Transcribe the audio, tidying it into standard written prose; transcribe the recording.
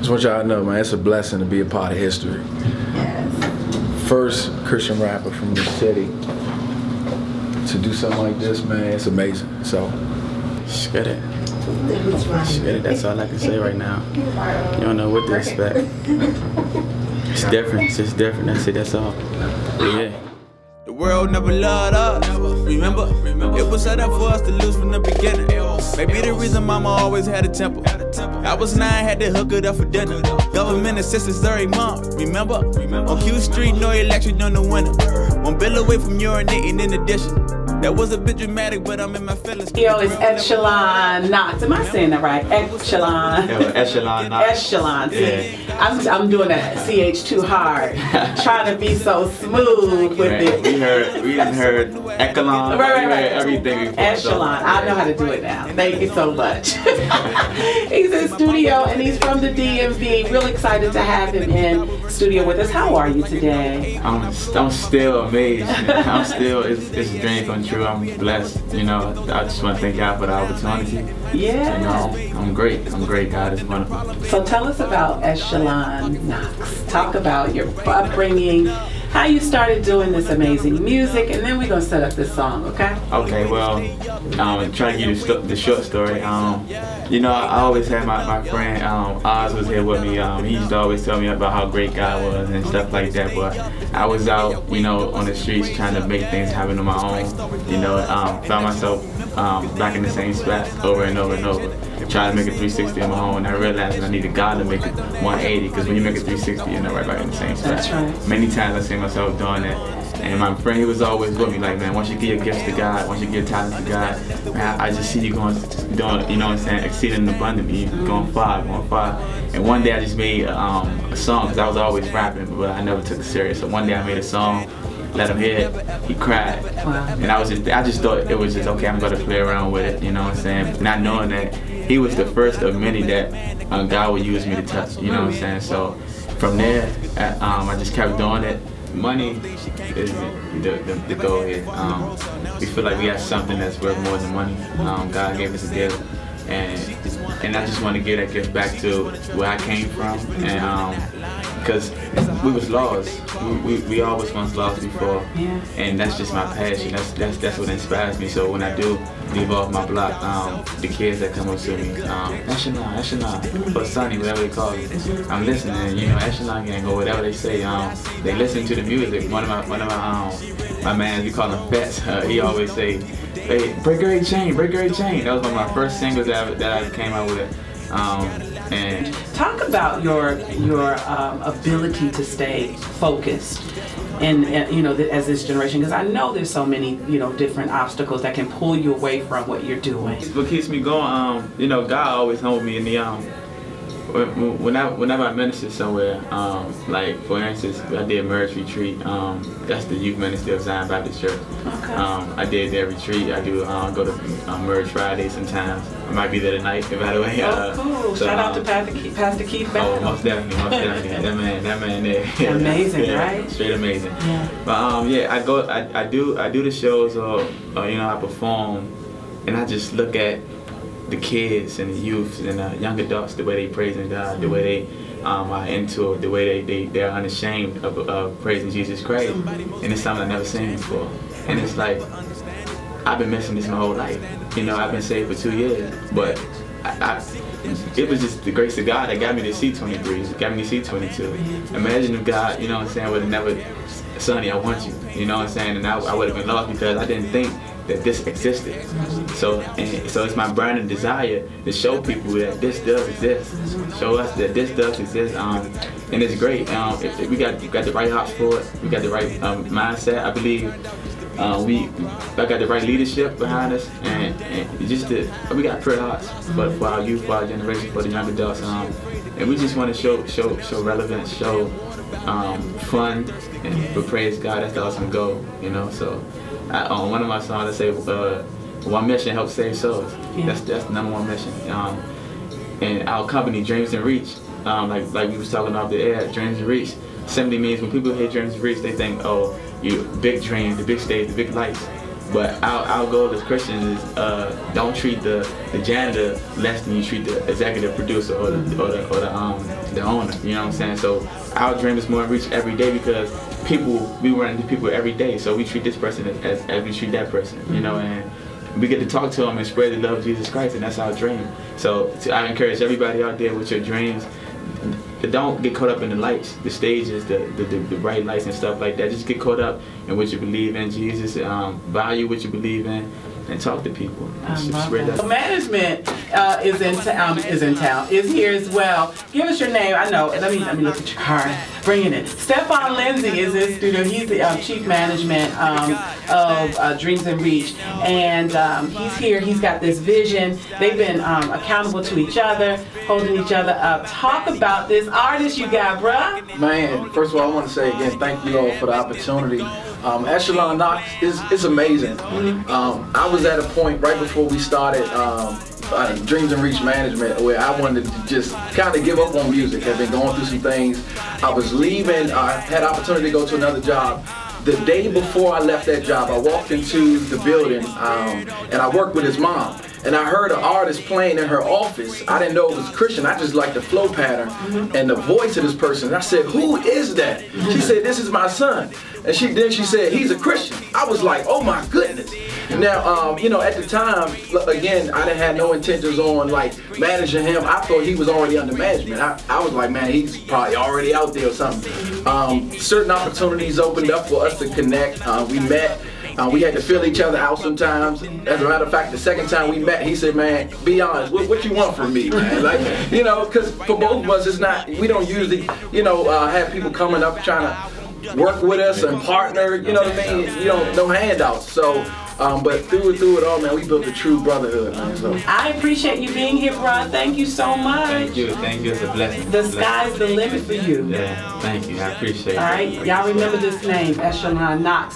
Just want y'all to know, man, it's a blessing to be a part of history. Yes. First Christian rapper from the city to do something like this, man, it's amazing. So, Shut it. That's all I can say right now. You don't know what to expect. It's different. It's just different. That's it. That's all. Yeah. The world never loved us. Remember? It was set up for us to lose from the beginning. Maybe the reason mama always had a temper. I was 9, had to hook it up for dinner. Government assistance every month. Remember? On Q Street, no election on the winner. 1 bill away from urinating in addition. That was a bit dramatic, but I'm in my feelings. Yo, it's Echelon Knoxx. Am I saying that right? Echelon. Yeah, Echelon Knoxx. Echelon. See, I'm doing that CH too hard. Trying to be so smooth with it. We done heard Echelon. Right. Everything. Echelon. I know how to do it now. Thank you so much. He's in studio and he's from the DMV. Real excited to have him in studio with us. How are you today? I'm still amazed. I'm still. It's a dream come true. I'm blessed. You know, I just want to thank God for the opportunity. Yeah. You know, I'm great. God is wonderful. So tell us about Echelon Knoxx. Talk about your upbringing, how you started doing this amazing music, and then we're going to set up this song, okay? Okay, well, try to give you the short story. You know, I always had my friend Oz was here with me. He used to always tell me about how great God was and stuff like that. But I was out, you know, on the streets trying to make things happen on my own. You know, found myself back in the same spot over and over and over, trying to make a 360 on my own. And I realized that I needed God to make it 180, because when you make a 360, you're not right back in the same spot. That's right. Many times I see myself doing that. And my friend, he was always with me, like, man, once you give your gifts to God, once you give talent to God, man, I just see you doing, you know what I'm saying, exceeding abundantly, going far. And one day I just made a song, because I was always rapping, but I never took it serious. So one day I made a song, let him hear it, he cried. Wow. And I just thought it was just, okay, I'm gonna play around with it, you know what I'm saying? Not knowing that he was the first of many that God would use me to touch, you know what I'm saying? So from there, I just kept doing it. Money is the goal here. We feel like we have something that's worth more than money. God gave us a gift, and I just want to give that gift back to where I came from, and because we was lost. We always once lost before, and that's just my passion. That's what inspires me. So when I do leave off my block, the kids that come up to me, Echelon, or Sonny, whatever they call it, I'm listening. You know, Echelon gang or whatever they say. They listen to the music. One of my man, we call him Fats. He always say, "Hey, break every chain, break every chain." That was one of my first singles that I came out with. And talk about your ability to stay focused and you know, as this generation, because I know there's so many, you know, different obstacles that can pull you away from what you're doing. What keeps me going, you know, God always humbled me in the whenever I minister somewhere, like for instance, I did Merge Retreat. That's the youth ministry of Zion Baptist Church. Okay. I did their retreat. I do go to Merge Friday sometimes. I might be there tonight, by the way. Oh, cool! So, shout out to Pastor Keith. Oh, most definitely. that man there. Amazing, right? Straight amazing. Yeah. But yeah, I do the shows, or you know, I perform, and I just look at the kids and the youth and the young adults, the way they praising God, the way they are into it, the way they're unashamed of praising Jesus Christ, and it's something I've never seen before. And it's like, I've been missing this my whole life. You know, I've been saved for 2 years, but it was just the grace of God that got me to see 23, got me to see 22. Imagine if God, you know what I'm saying, would have never, Sonny, I want you, you know what I'm saying, and I would have been lost because I didn't think that this existed. So it's my burning desire to show people that this does exist. Show us that this does exist, and it's great. We got the right hearts for it. We got the right mindset. I believe I got the right leadership behind us, and we got prayer hearts for our youth, for our generation, for the young adults, and we just want to show relevance, show fun, and but praise God. That's the ultimate goal, you know. So on one of my songs, I say, "One mission helps save souls." Yeah. That's the #1 mission. And our company, Dreams and Reach, like we was talking off the air, Dreams and Reach simply means when people hear Dreams and Reach, they think, oh, you big dreams, the big stage, the big lights. But our goal as Christians is don't treat the janitor less than you treat the executive producer or the owner. You know what I'm saying? So our dream is more to reach every day because we run into people every day. So we treat this person as we treat that person. You know, and we get to talk to them and spread the love of Jesus Christ, and that's our dream. So I encourage everybody out there with your dreams, don't get caught up in the lights, the stages, the bright lights and stuff like that. Just get caught up in what you believe in, Jesus, value what you believe in, and talk to people. Management is here as well. Give us your name. I know. Let me look at your card. Bringing it. Stefan Lindsay is in studio. He's the chief management of Dreams and Reach, and he's here. He's got this vision. They've been accountable to each other, holding each other up. Talk about this artist you got, bruh. Man, first of all, I want to say again, thank you all for the opportunity. Echelon Knoxx is amazing. I was at a point right before we started Dreams and Reach Management where I wanted to just kind of give up on music. I've been going through some things. I was leaving. I had the opportunity to go to another job. The day before I left that job, I walked into the building and I worked with his mom. And I heard an artist playing in her office. I didn't know it was Christian. I just liked the flow pattern and the voice of this person. And I said, "Who is that?" She said, "This is my son." And then she said, "He's a Christian." I was like, "Oh my goodness." Now, you know, at the time, again, I didn't have no intentions on like managing him. I thought he was already under management. I was like, man, he's probably already out there or something. Certain opportunities opened up for us to connect. We met. We had to fill each other out sometimes. As a matter of fact, the second time we met, he said, "Man, be honest, what you want from me, man?" Like, you know, because for both of us, it's not, we don't usually, you know, have people coming up trying to work with us and partner, you know what I mean? You know, no handouts. So, but through it all, man, we built a true brotherhood, man. So I appreciate you being here, Ron. Thank you so much. Thank you. It's a blessing. The sky's the limit for you. Yeah, thank you. I appreciate it. All right, y'all remember this name, Echelon Knoxx.